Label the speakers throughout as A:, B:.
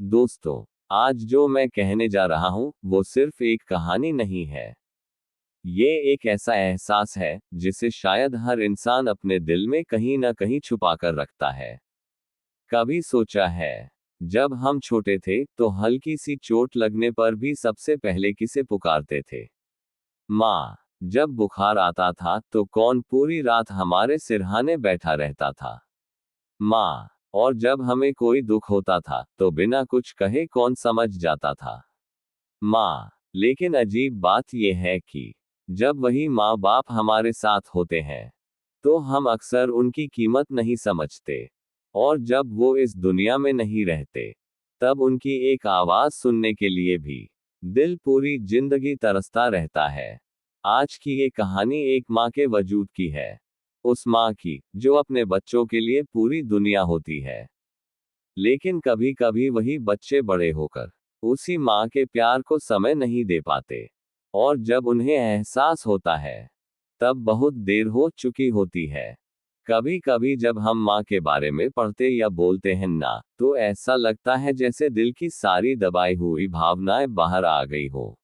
A: दोस्तों, आज जो मैं कहने जा रहा हूँ वो सिर्फ एक कहानी नहीं है। ये एक ऐसा एहसास है जिसे शायद हर इंसान अपने दिल में कहीं ना कहीं छुपा कर रखता है। कभी सोचा है, जब हम छोटे थे तो हल्की सी चोट लगने पर भी सबसे पहले किसे पुकारते थे? माँ। जब बुखार आता था तो कौन पूरी रात हमारे सिरहाने बैठा रहता था? माँ। और जब हमें कोई दुख होता था तो बिना कुछ कहे कौन समझ जाता था? माँ। लेकिन अजीब बात यह है कि जब वही माँ बाप हमारे साथ होते हैं तो हम अक्सर उनकी कीमत नहीं समझते, और जब वो इस दुनिया में नहीं रहते तब उनकी एक आवाज सुनने के लिए भी दिल पूरी जिंदगी तरसता रहता है। आज की ये कहानी एक माँ के वजूद की है, उस माँ की जो अपने बच्चों के लिए पूरी दुनिया होती है। लेकिन कभी कभी वही बच्चे बड़े होकर उसी माँ के प्यार को समय नहीं दे पाते, और जब उन्हें एहसास होता है तब बहुत देर हो चुकी होती है। कभी कभी जब हम माँ के बारे में पढ़ते या बोलते हैं ना, तो ऐसा लगता है जैसे दिल की सारी दबाई हुई भावनाएं बाहर आ गई हो।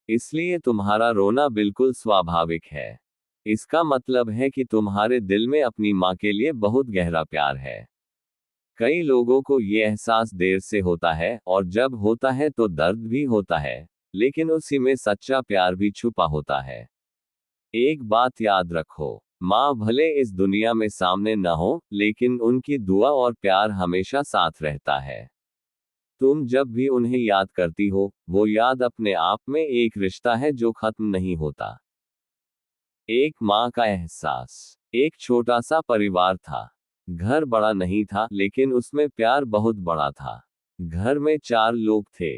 A: इसलिए तुम्हारा रोना बिल्कुल स्वाभाविक है। इसका मतलब है कि तुम्हारे दिल में अपनी माँ के लिए बहुत गहरा प्यार है। कई लोगों को ये एहसास देर से होता है, और जब होता है तो दर्द भी होता है, लेकिन उसी में सच्चा प्यार भी छुपा होता है। एक बात याद रखो, माँ भले इस दुनिया में सामने न हो, लेकिन उनकी दुआ और प्यार हमेशा साथ रहता है। तुम जब भी उन्हें याद करती हो, वो याद अपने आप में एक रिश्ता है जो खत्म नहीं होता। एक माँ का एहसास। एक छोटा सा परिवार था। घर बड़ा नहीं था, लेकिन उसमें प्यार बहुत बड़ा था। घर में 4 लोग थे।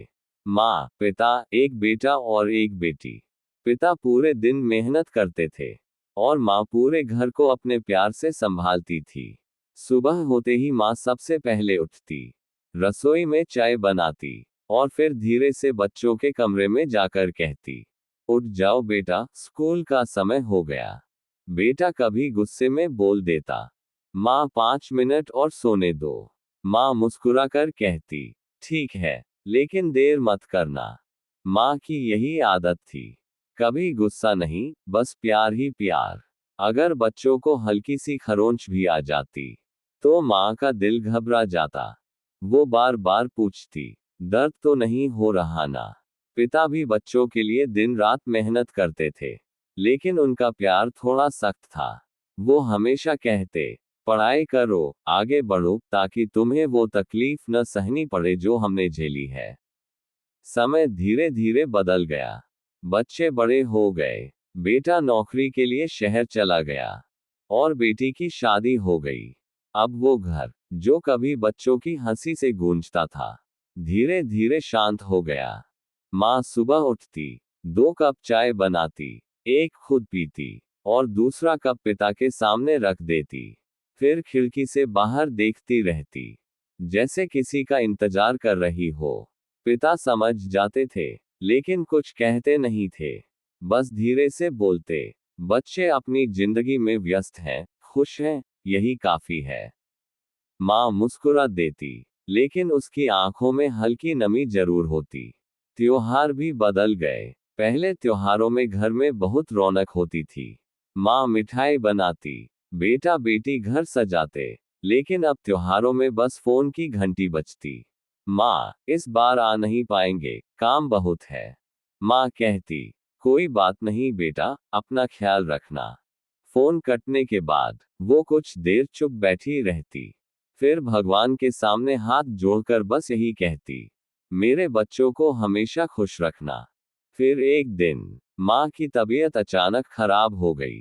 A: माँ, पिता, एक बेटा और एक बेटी। पिता पूरे दिन मेहनत करते थे और माँ पूरे घर को अपने प्यार से संभालती थी। सुबह होते ही माँ सबसे पहले उठती, रसोई में चाय बनाती और फिर धीरे से बच्चों के कमरे में जाकर कहती, उठ जाओ बेटा, स्कूल का समय हो गया। बेटा कभी गुस्से में बोल देता, माँ 5 मिनट और सोने दो। माँ मुस्कुराकर कहती, ठीक है, लेकिन देर मत करना। माँ की यही आदत थी, कभी गुस्सा नहीं, बस प्यार ही प्यार। अगर बच्चों को हल्की सी खरोंच भी आ जाती तो माँ का दिल घबरा जाता। वो बार बार पूछती, दर्द तो नहीं हो रहा ना? पिता भी बच्चों के लिए दिन रात मेहनत करते थे, लेकिन उनका प्यार थोड़ा सख्त था। वो हमेशा कहते, पढ़ाई करो, आगे बढ़ो, ताकि तुम्हें वो तकलीफ न सहनी पड़े जो हमने झेली है। समय धीरे धीरे बदल गया। बच्चे बड़े हो गए। बेटा नौकरी के लिए शहर चला गया और बेटी की शादी हो गई। अब वो घर, जो कभी बच्चों की हंसी से गूंजता था, धीरे धीरे शांत हो गया। माँ सुबह उठती, 2 कप चाय बनाती, एक खुद पीती और दूसरा कप पिता के सामने रख देती। फिर खिड़की से बाहर देखती रहती, जैसे किसी का इंतजार कर रही हो। पिता समझ जाते थे, लेकिन कुछ कहते नहीं थे, बस धीरे से बोलते, बच्चे अपनी जिंदगी में व्यस्त हैं, खुश हैं, यही काफी है। माँ मुस्कुरा देती, लेकिन उसकी आंखों में हल्की नमी जरूर होती। त्योहार भी बदल गए। पहले त्योहारों में घर में बहुत रौनक होती थी। माँ मिठाई बनाती, बेटा बेटी घर सजाते, लेकिन अब त्योहारों में बस फोन की घंटी बजती। माँ, इस बार आ नहीं पाएंगे, काम बहुत है। माँ कहती, कोई बात नहीं बेटा, अपना ख्याल रखना। फोन कटने के बाद वो कुछ देर चुप बैठी रहती, फिर भगवान के सामने हाथ जोड़कर बस यही कहती, मेरे बच्चों को हमेशा खुश रखना। फिर एक दिन माँ की तबीयत अचानक खराब हो गई।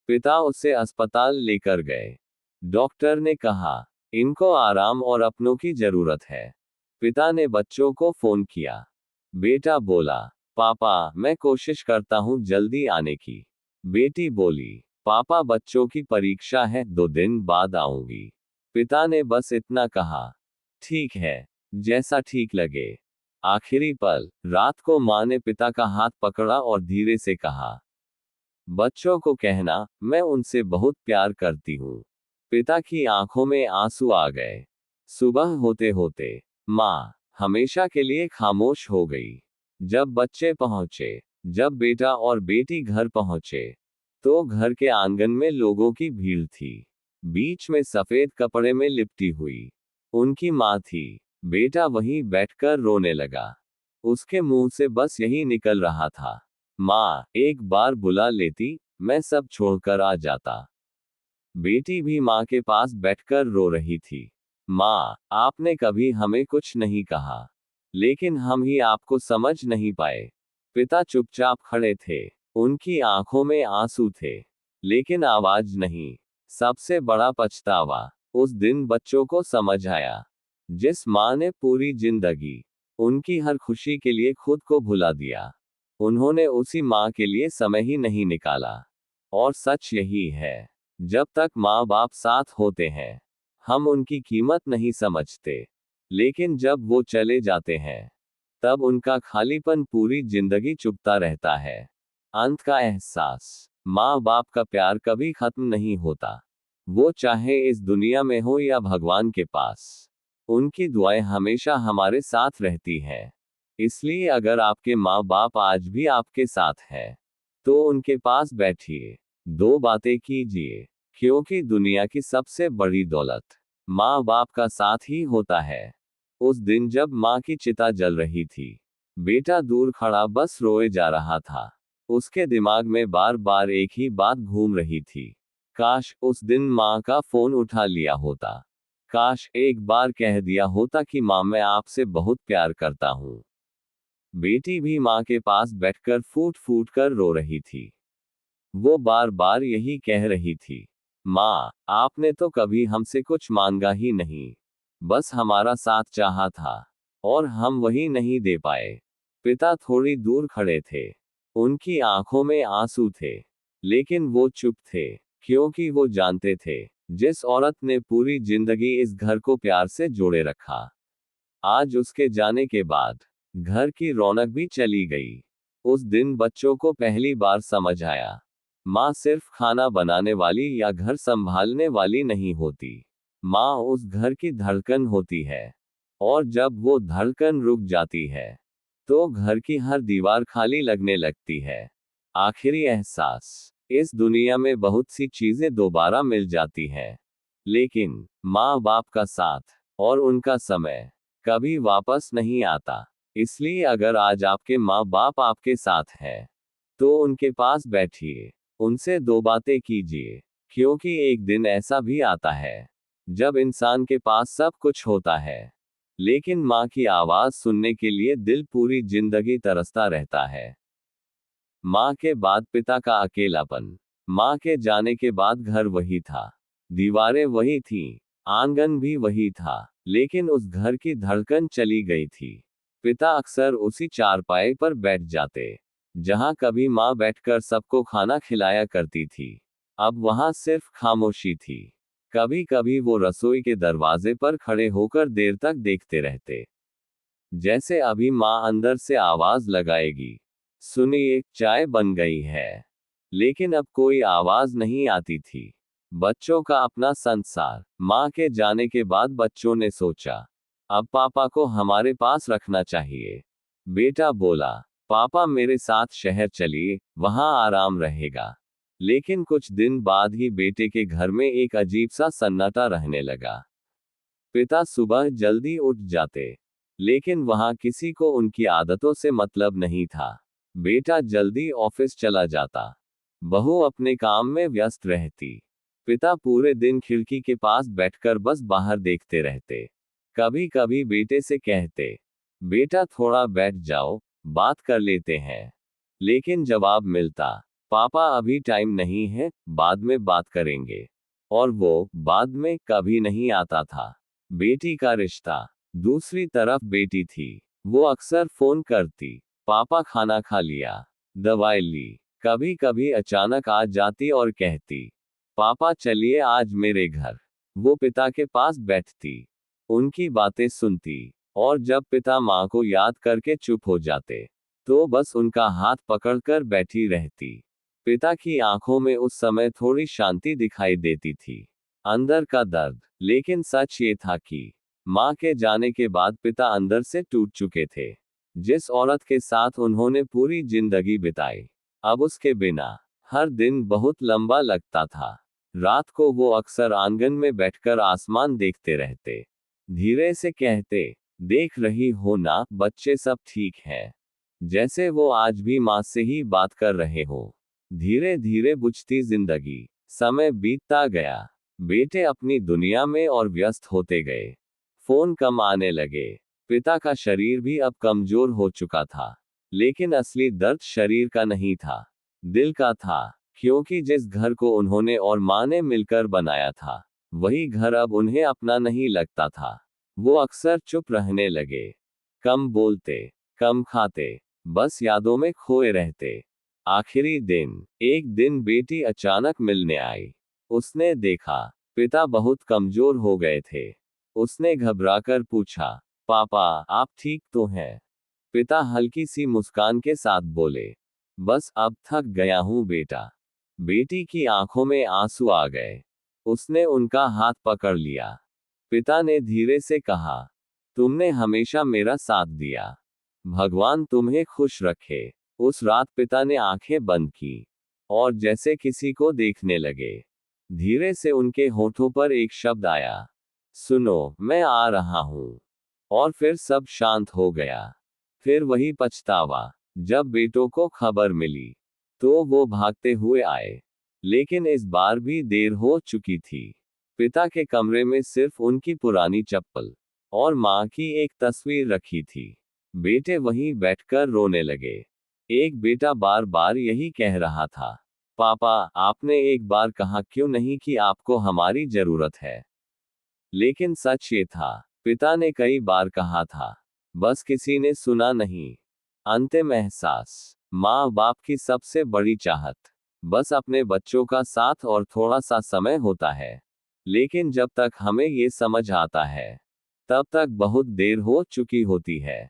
A: पिता उसे अस्पताल लेकर गए। डॉक्टर ने कहा, इनको आराम और अपनों की जरूरत है। पिता ने बच्चों को फोन किया। बेटा बोला, पापा मैं कोशिश करता हूँ जल्दी आने की। बेटी बोली, पापा बच्चों की परीक्षा है, 2 दिन बाद आऊंगी। पिता ने बस इतना कहा, ठीक है, जैसा ठीक लगे। आखिरी पल, रात को माँ ने पिता का हाथ पकड़ा और धीरे से कहा, बच्चों को कहना, मैं उनसे बहुत प्यार करती हूँ। पिता की आंखों में आंसू आ गए। सुबह होते होते माँ हमेशा के लिए खामोश हो गई। जब बच्चे पहुंचे, जब बेटा और बेटी घर पहुंचे, तो घर के आंगन में लोगों की भीड़ थी। बीच में सफेद कपड़े में लिपटी हुई उनकी माँ थी। बेटा वहीं बैठकर रोने लगा। उसके मुंह से बस यही निकल रहा था, माँ, एक बार बुला लेती, मैं सब छोड़कर आ जाता। बेटी भी माँ के पास बैठकर रो रही थी। माँ, आपने कभी हमें कुछ नहीं कहा, लेकिन हम ही आपको समझ नहीं पाए। पिता चुपचाप खड़े थे। उनकी आंखों में आंसू थे, लेकिन आवाज नहीं। सबसे बड़ा पछतावा उस दिन बच्चों को समझ आया। जिस माँ ने पूरी जिंदगी उनकी हर खुशी के लिए खुद को भुला दिया, उन्होंने उसी माँ के लिए समय ही नहीं निकाला। और सच यही है, जब तक माँ बाप साथ होते हैं, हम उनकी कीमत नहीं समझते, लेकिन जब वो चले जाते हैं, तब उनका खालीपन पूरी जिंदगी चुभता रहता है। अंत का एहसास, माँ बाप का प्यार कभी खत्म नहीं होता। वो चाहे इस दुनिया में हो या भगवान के पास, उनकी दुआएं हमेशा हमारे साथ रहती हैं। इसलिए अगर आपके माँ बाप आज भी आपके साथ हैं, तो उनके पास बैठिए, दो बातें कीजिए, क्योंकि दुनिया की सबसे बड़ी दौलत माँ बाप का साथ ही होता है। उस दिन जब माँ की चिता जल रही थी, बेटा दूर खड़ा बस रोए जा रहा था। उसके दिमाग में बार बार एक ही बात घूम रही थी, काश उस दिन माँ का फोन उठा लिया होता। काश एक बार कह दिया होता कि माँ, मैं आपसे बहुत प्यार करता हूँ। बेटी भी माँ के पास बैठकर फूट फूट कर रो रही थी। वो बार बार यही कह रही थी, माँ, आपने तो कभी हमसे कुछ मांगा ही नहीं, बस हमारा साथ चाहा था, और हम वही नहीं दे पाए। पिता थोड़ी दूर खड़े थे। उनकी आंखों में आंसू थे, लेकिन वो चुप थे, क्योंकि वो जानते थे, जिस औरत ने पूरी जिंदगी इस घर को प्यार से जोड़े रखा, आज उसके जाने के बाद घर की रौनक भी चली गई। उस दिन बच्चों को पहली बार समझ आया, माँ सिर्फ खाना बनाने वाली या घर संभालने वाली नहीं होती। माँ उस घर की धड़कन होती है, और जब वो धड़कन रुक जाती है, तो घर की हर दीवार खाली लगने लगती है। आखिरी एहसास, इस दुनिया में बहुत सी चीजें दोबारा मिल जाती हैं, लेकिन माँ बाप का साथ और उनका समय कभी वापस नहीं आता। इसलिए अगर आज आपके माँ बाप आपके साथ हैं, तो उनके पास बैठिए, उनसे दो बातें कीजिए, क्योंकि एक दिन ऐसा भी आता है, जब इंसान के पास सब कुछ होता है, लेकिन माँ की आवाज सुनने के लिए दिल पूरी जिंदगी तरसता रहता है। माँ के बाद पिता का अकेलापन। माँ के जाने के बाद घर वही था, दीवारें वही थीं, आंगन भी वही था, लेकिन उस घर की धड़कन चली गई थी। पिता अक्सर उसी चारपाई पर बैठ जाते, जहां कभी माँ बैठकर सबको खाना खिलाया करती थी। अब वहां सिर्फ खामोशी थी। कभी कभी वो रसोई के दरवाजे पर खड़े होकर देर तक देखते रहते, जैसे अभी माँ अंदर से आवाज लगाएगी, सुनिए, चाय बन गई है। लेकिन अब कोई आवाज नहीं आती थी। बच्चों का अपना संसार। माँ के जाने के बाद बच्चों ने सोचा, अब पापा को हमारे पास रखना चाहिए। बेटा बोला, पापा मेरे साथ शहर चलिए, वहां आराम रहेगा। लेकिन कुछ दिन बाद ही बेटे के घर में एक अजीब सा सन्नाटा रहने लगा। पिता सुबह जल्दी उठ जाते, लेकिन वहां किसी को उनकी आदतों से मतलब नहीं था। बेटा जल्दी ऑफिस चला जाता, बहू अपने काम में व्यस्त रहती। पिता पूरे दिन खिड़की के पास बैठकर बस बाहर देखते रहते। कभी कभी बेटे से कहते, बेटा थोड़ा बैठ जाओ, बात कर लेते हैं। लेकिन जवाब मिलता, पापा अभी टाइम नहीं है, बाद में बात करेंगे। और वो बाद में कभी नहीं आता था। बेटी का रिश्ता। दूसरी तरफ बेटी थी। वो अक्सर फोन करती, पापा खाना खा लिया, दवाई ली। कभी कभी अचानक आ जाती और कहती, पापा चलिए आज मेरे घर। वो पिता के पास बैठती, उनकी बातें सुनती, और जब पिता माँ को याद करके चुप हो जाते, तो बस उनका हाथ पकड़कर बैठी रहती। पिता की आंखों में उस समय थोड़ी शांति दिखाई देती थी, अंदर का दर्द। लेकिन सच ये था कि माँ के जाने के बाद पिता अंदर से टूट चुके थे। जिस औरत के साथ उन्होंने पूरी जिंदगी बिताई, अब उसके बिना हर दिन बहुत लंबा लगता था। रात को वो अक्सर आंगन में बैठकर आसमान देखते रहते। धीरे से कहते, देख रही हो ना बच्चे, सब ठीक है। जैसे वो आज भी माँ से ही बात कर रहे हो। धीरे धीरे बुझती जिंदगी, समय बीतता गया। बेटे अपनी दुनिया में और व्यस्त होते गए। फोन कम आने लगे। पिता का शरीर भी अब कमजोर हो चुका था। लेकिन असली दर्द शरीर का नहीं था, दिल का था। क्योंकि जिस घर को उन्होंने और माँ ने मिलकर बनाया था, वही घर अब उन्हें अपना नहीं लगता था। वो अक्सर चुप रहने लगे, कम बोलते, कम खाते, बस यादों में खोए रहते। आखिरी दिन, एक दिन बेटी अचानक मिलने आई। उसने देखा, पिता बहुत कमजोर हो गए थे। उसने घबराकर पूछा, पापा आप ठीक तो हैं? पिता हल्की सी मुस्कान के साथ बोले, बस अब थक गया हूं बेटा। बेटी की आंखों में आंसू आ गए। उसने उनका हाथ पकड़ लिया। पिता ने धीरे से कहा, तुमने हमेशा मेरा साथ दिया, भगवान तुम्हें खुश रखे। उस रात पिता ने आंखें बंद की और जैसे किसी को देखने लगे। धीरे से उनके होठों पर एक शब्द आया, सुनो मैं आ रहा हूं। और फिर सब शांत हो गया। फिर वही पछतावा। जब बेटों को खबर मिली, तो वो भागते हुए आए। लेकिन इस बार भी देर हो चुकी थी। पिता के कमरे में सिर्फ उनकी पुरानी चप्पल और माँ की एक तस्वीर रखी थी। बेटे वहीं बैठकर रोने लगे। एक बेटा बार बार यही कह रहा था, पापा आपने एक बार कहा क्यों नहीं कि आपको हमारी जरूरत है। लेकिन सच ये था, पिता ने कई बार कहा था, बस किसी ने सुना नहीं। अंतिम एहसास, माँ बाप की सबसे बड़ी चाहत बस अपने बच्चों का साथ और थोड़ा सा समय होता है। लेकिन जब तक हमें ये समझ आता है, तब तक बहुत देर हो चुकी होती है।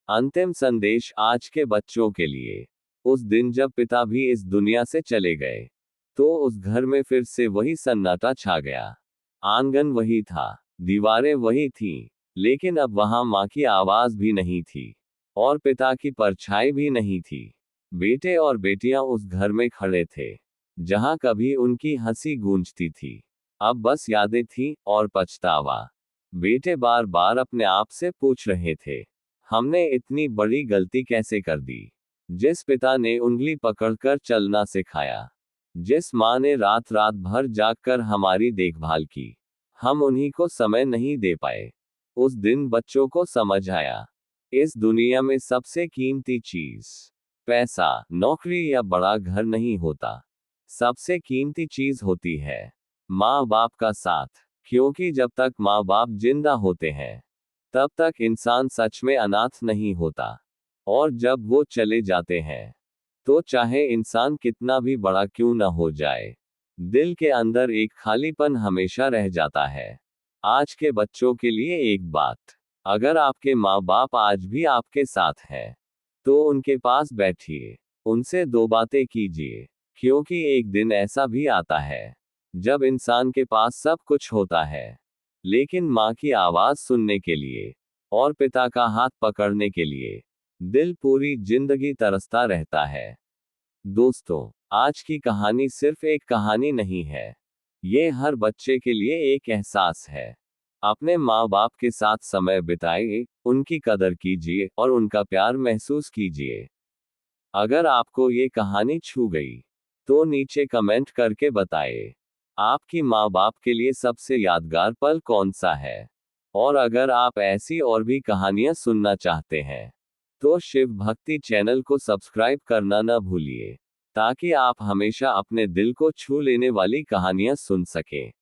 A: अंतिम संदेश आज के बच्चों के लिए। उस दिन जब पिता भी इस दुनिया से चले गए, तो उस घर में फिर से वही सन्नाटा छा गया। आंगन वही था, दीवारें वही थीं, लेकिन अब वहां माँ की आवाज भी नहीं थी और पिता की परछाई भी नहीं थी। बेटे और बेटियां उस घर में खड़े थे, जहां कभी उनकी हंसी गूंजती थी। अब बस यादें थीं और पछतावा। बेटे बार बार अपने आप से पूछ रहे थे, हमने इतनी बड़ी गलती कैसे कर दी? जिस पिता ने उंगली पकड़कर चलना सिखाया, जिस माँ ने रात रात भर जागकर हमारी देखभाल की, हम उन्हीं को समय नहीं दे पाए। उस दिन बच्चों को समझ आया, इस दुनिया में सबसे कीमती चीज पैसा, नौकरी या बड़ा घर नहीं होता। सबसे कीमती चीज होती है माँ बाप का साथ। क्योंकि जब तक माँ बाप जिंदा होते हैं, तब तक इंसान सच में अनाथ नहीं होता। और जब वो चले जाते हैं, तो चाहे इंसान कितना भी बड़ा क्यों न हो जाए, दिल के अंदर एक खालीपन हमेशा रह जाता है। आज के बच्चों के लिए एक बात, अगर आपके माँ बाप आज भी आपके साथ हैं, तो उनके पास बैठिए, उनसे दो बातें कीजिए। क्योंकि एक दिन ऐसा भी आता है, जब इंसान के पास सब कुछ होता है, लेकिन माँ की आवाज सुनने के लिए और पिता का हाथ पकड़ने के लिए दिल पूरी जिंदगी तरसता रहता है। दोस्तों, आज की कहानी सिर्फ एक कहानी नहीं है, ये हर बच्चे के लिए एक एहसास है। अपने माँ बाप के साथ समय बिताइए, उनकी कदर कीजिए और उनका प्यार महसूस कीजिए। अगर आपको ये कहानी छू गई, तो नीचे कमेंट करके बताइए, आपकी माँ बाप के लिए सबसे यादगार पल कौन सा है। और अगर आप ऐसी और भी कहानियां सुनना चाहते हैं, तो शिव भक्ति चैनल को सब्सक्राइब करना न भूलिए, ताकि आप हमेशा अपने दिल को छू लेने वाली कहानियां सुन सकें।